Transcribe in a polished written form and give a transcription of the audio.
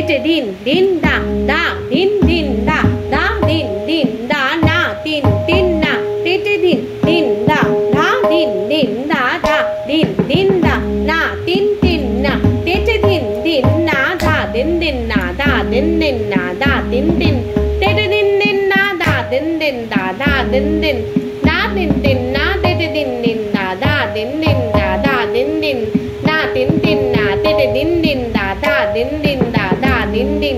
te din din da da din din da da din din da na tin tin na te din din da da din din da da din din da na tin tin na te din din na da din din na da din din na da din din te din din na da din din da da din din da din din na te din din da da din din da da din din na tin tin na te din din da da din din da da din din